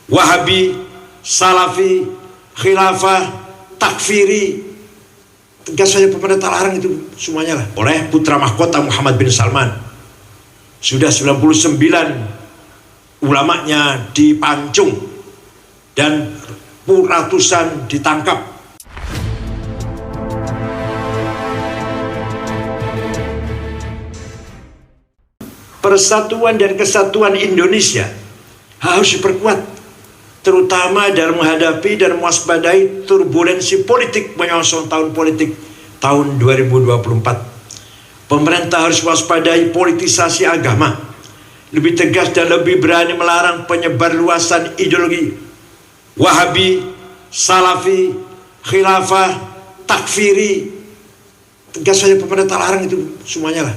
Wahabi, Salafi, Khilafah, Takfiri, tegas saja pemerintah larang itu semuanya lah. Oleh putra mahkota Muhammad bin Salman. Sudah 99 ulamanya dipancung dan ratusan ditangkap. Persatuan dan kesatuan Indonesia harus diperkuat, terutama dalam menghadapi dan mewaspadai turbulensi politik menyongsong tahun politik tahun 2024. Pemerintah harus waspadai politisasi agama, lebih tegas dan lebih berani melarang penyebar luasan ideologi Wahabi, Salafi, Khilafah, Takfiri. Tegas saja pemerintah larang itu semuanya lah.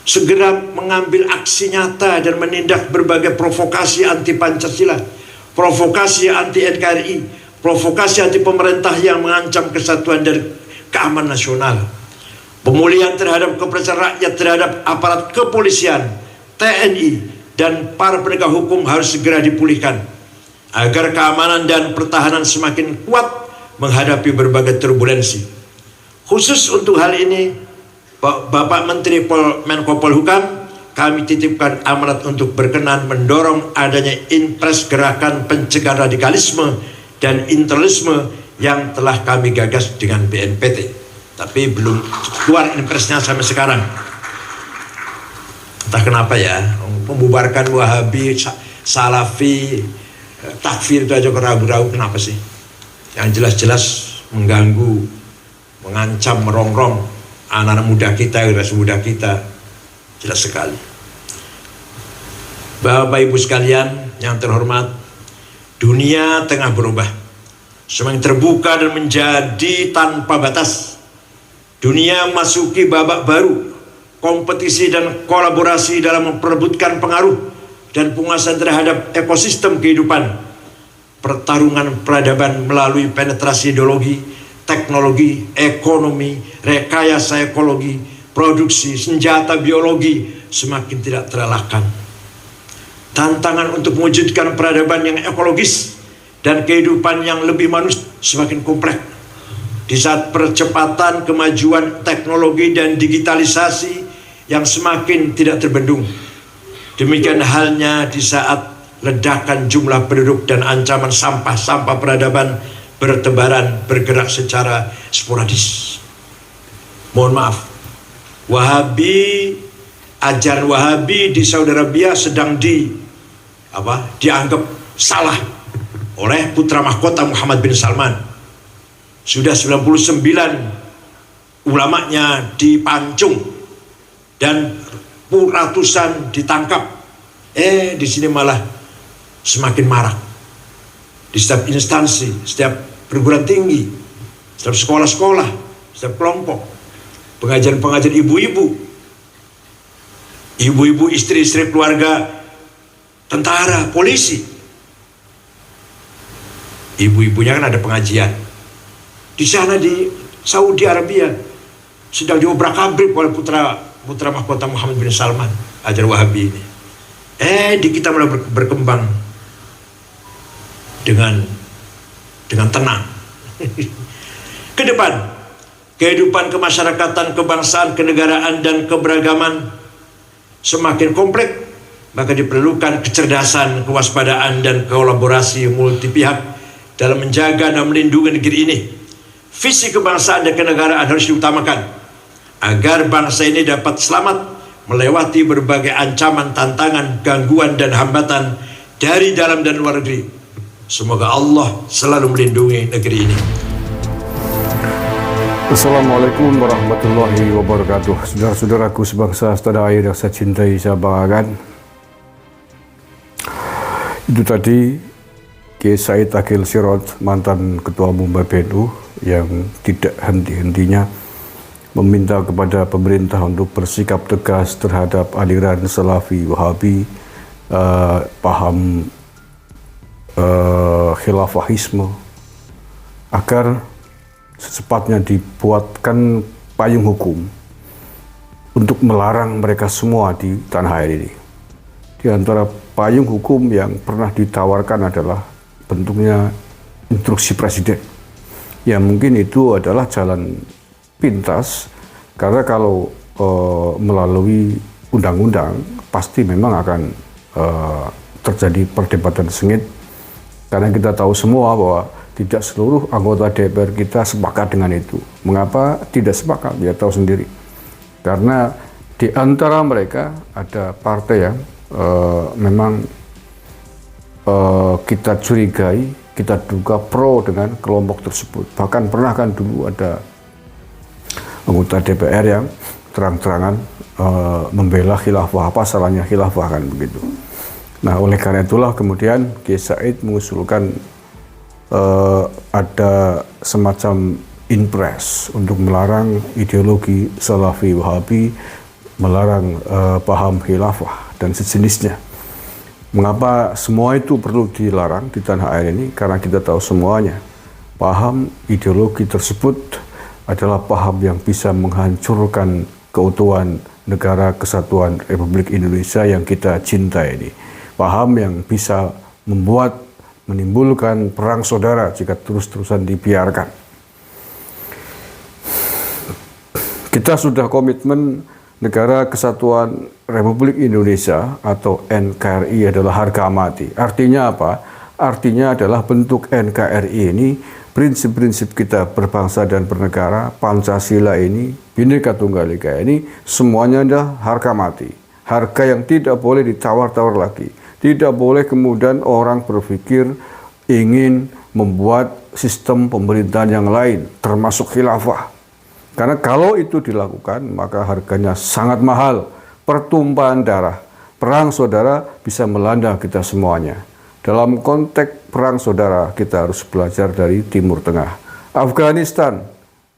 Segera mengambil aksi nyata dan menindak berbagai provokasi anti Pancasila, provokasi anti NKRI, provokasi anti pemerintah yang mengancam kesatuan dan keamanan nasional. Pemulihan terhadap kepercayaan rakyat terhadap aparat kepolisian, TNI, dan para penegak hukum harus segera dipulihkan agar keamanan dan pertahanan semakin kuat menghadapi berbagai turbulensi. Khusus untuk hal ini, Bapak Menteri Menko Polhukam, kami titipkan amanat untuk berkenan mendorong adanya impres gerakan pencegahan radikalisme dan integralisme yang telah kami gagas dengan BNPT. Tapi belum keluar impresnya sampai sekarang. Entah kenapa ya, membubarkan Wahabi, Salafi, Takfir itu aja keragu-ragu, kenapa sih? Yang jelas-jelas mengganggu, mengancam, merongrong anak-anak muda kita, generasi muda kita, jelas sekali. Bapak Ibu sekalian yang terhormat, dunia tengah berubah, semakin terbuka dan menjadi tanpa batas. Dunia memasuki babak baru, kompetisi dan kolaborasi dalam memperebutkan pengaruh dan penguasaan terhadap ekosistem kehidupan. Pertarungan peradaban melalui penetrasi ideologi, teknologi, ekonomi, rekayasa ekologi, produksi, senjata biologi semakin tidak terelakkan. Tantangan untuk mewujudkan peradaban yang ekologis dan kehidupan yang lebih manusia semakin kompleks. Di saat percepatan kemajuan teknologi dan digitalisasi yang semakin tidak terbendung. Demikian halnya di saat ledakan jumlah penduduk dan ancaman sampah-sampah peradaban bertebaran bergerak secara sporadis. Mohon maaf, Wahabi, ajaran Wahabi di Saudi Arabia sedang dianggap salah oleh putra mahkota Muhammad bin Salman. Sudah 99 ulamanya dipancung dan ratusan ditangkap. Di sini malah semakin marak. Di setiap instansi, setiap perguruan tinggi, setiap sekolah-sekolah, setiap kelompok, pengajian-pengajian ibu-ibu, istri-istri keluarga, tentara, polisi. Ibu-ibunya kan ada pengajian. Di sana di Saudi Arabia sedang diobrak-abrik oleh putra mahkota Muhammad bin Salman, ajaran Wahabi ini. Di kita mulai berkembang dengan tenang. Ke depan, kehidupan kemasyarakatan, kebangsaan, kenegaraan, dan keberagaman semakin kompleks, maka diperlukan kecerdasan, kewaspadaan, dan kolaborasi multi pihak dalam menjaga dan melindungi negeri ini. Visi kebangsaan dan kenegaraan harus diutamakan agar bangsa ini dapat selamat melewati berbagai ancaman, tantangan, gangguan, dan hambatan dari dalam dan luar negeri. Semoga Allah selalu melindungi negeri ini. Assalamualaikum warahmatullahi wabarakatuh. Saudara-saudaraku sebangsa setanah air yang saya cintai, saya banggakan. Itu tadi Kiai Said Akhil Sirot, mantan Ketua Umum PBNU, yang tidak henti-hentinya meminta kepada pemerintah untuk bersikap tegas terhadap aliran Salafi, Wahabi, paham khilafahisme, agar secepatnya dibuatkan payung hukum untuk melarang mereka semua di tanah air ini. Di antara payung hukum yang pernah ditawarkan adalah bentuknya instruksi presiden. Ya mungkin itu adalah jalan pintas, karena kalau melalui undang-undang pasti memang akan terjadi perdebatan sengit, karena kita tahu semua bahwa tidak seluruh anggota DPR kita sepakat dengan itu. Mengapa tidak sepakat? Ya tahu sendiri. Karena di antara mereka ada partai yang memang kita curigai, kita duga pro dengan kelompok tersebut. Bahkan pernah kan dulu ada anggota DPR yang terang-terangan membela khilafah. Apa salahnya khilafah, kan begitu. Nah, oleh karena itulah kemudian Kiai Said mengusulkan ada semacam impres untuk melarang ideologi Salafi Wahabi, melarang paham khilafah dan sejenisnya. Mengapa semua itu perlu dilarang di tanah air ini? Karena kita tahu semuanya paham ideologi tersebut adalah paham yang bisa menghancurkan keutuhan negara kesatuan Republik Indonesia yang kita cintai ini. Paham yang bisa menimbulkan perang saudara jika terus-terusan dibiarkan. Kita sudah komitmen negara kesatuan Republik Indonesia atau NKRI adalah harga mati. Artinya apa? Artinya adalah bentuk NKRI ini, prinsip-prinsip kita berbangsa dan bernegara, Pancasila ini, Bhinneka Tunggal Ika ini, semuanya adalah harga mati. Harga yang tidak boleh ditawar-tawar lagi. Tidak boleh kemudian orang berpikir ingin membuat sistem pemerintahan yang lain, termasuk khilafah. Karena kalau itu dilakukan, maka harganya sangat mahal. Pertumpahan darah, perang saudara bisa melanda kita semuanya. Dalam konteks perang saudara, kita harus belajar dari Timur Tengah. Afghanistan,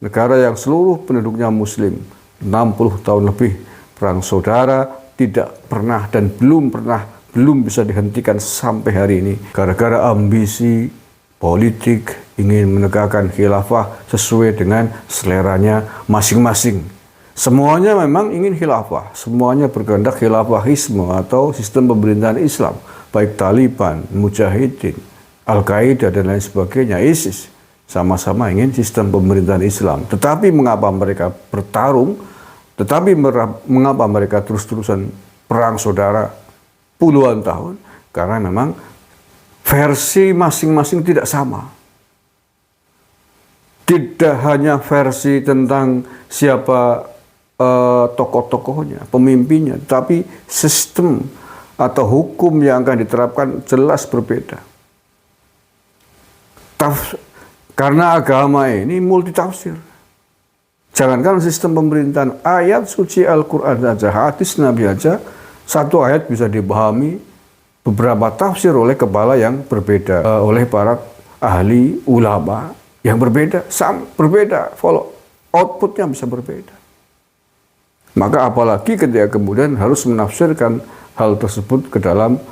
negara yang seluruh penduduknya Muslim, 60 tahun lebih, perang saudara tidak pernah dan belum bisa dihentikan sampai hari ini. Gara-gara ambisi politik ingin menegakkan khilafah sesuai dengan seleranya masing-masing. Semuanya memang ingin khilafah, semuanya berkehendak khilafahisme atau sistem pemerintahan Islam, baik Taliban, Mujahidin, Al-Qaeda dan lain sebagainya, ISIS, sama-sama ingin sistem pemerintahan Islam. Tetapi mengapa mereka bertarung? Mengapa mereka terus-terusan perang saudara puluhan tahun? Karena memang versi masing-masing tidak sama. Tidak hanya versi tentang siapa tokoh-tokohnya, pemimpinnya, tapi sistem atau hukum yang akan diterapkan jelas berbeda. Karena agama ini multitafsir. Jangankan sistem pemerintahan, ayat suci Al-Quran saja, hadis Nabi saja, satu ayat bisa dipahami beberapa tafsir oleh kepala yang berbeda, oleh para ahli ulama yang berbeda, follow outputnya bisa berbeda. Maka apalagi ketika kemudian harus menafsirkan hal tersebut ke dalam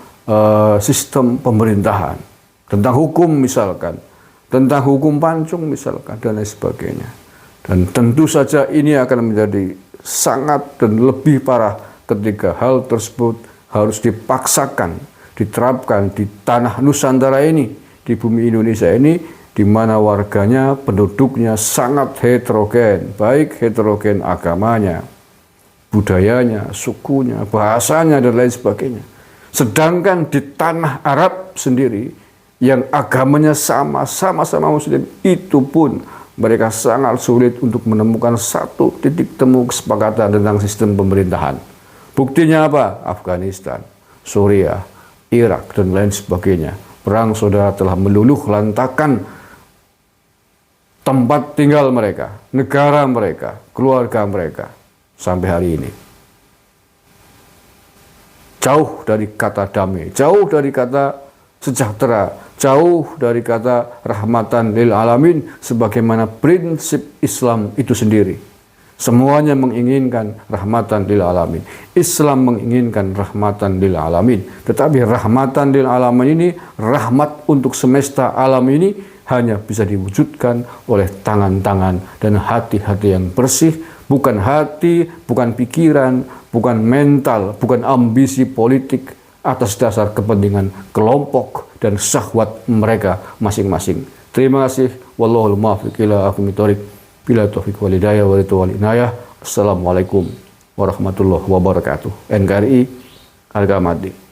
sistem pemerintahan, tentang hukum misalkan, tentang hukum pancung misalkan, dan lain sebagainya. Dan tentu saja ini akan menjadi sangat dan lebih parah ketika hal tersebut harus dipaksakan, diterapkan di tanah Nusantara ini, di bumi Indonesia ini, di mana warganya, penduduknya sangat heterogen, baik heterogen agamanya, budayanya, sukunya, bahasanya, dan lain sebagainya. Sedangkan di tanah Arab sendiri, yang agamanya sama-sama Muslim, itu pun mereka sangat sulit untuk menemukan satu titik temu kesepakatan tentang sistem pemerintahan. Buktinya apa? Afghanistan, Suriah, Irak, dan lain sebagainya. Perang saudara telah meluluh lantakan tempat tinggal mereka, negara mereka, keluarga mereka, sampai hari ini. Jauh dari kata damai, jauh dari kata sejahtera, jauh dari kata rahmatan lil alamin, sebagaimana prinsip Islam itu sendiri. Semuanya menginginkan rahmatan lil alamin. Islam menginginkan rahmatan lil alamin. Tetapi rahmatan lil alamin ini, rahmat untuk semesta alam ini, hanya bisa diwujudkan oleh tangan-tangan dan hati-hati yang bersih. Bukan hati, bukan pikiran, bukan mental, bukan ambisi politik atas dasar kepentingan kelompok dan syahwat mereka masing-masing. Terima kasih. Wallahul muwaffiq ila aqwamit thoriq. Bila taufiq wal hidayah wal inayah. Assalamualaikum warahmatullahi wabarakatuh. NKRI harga mati.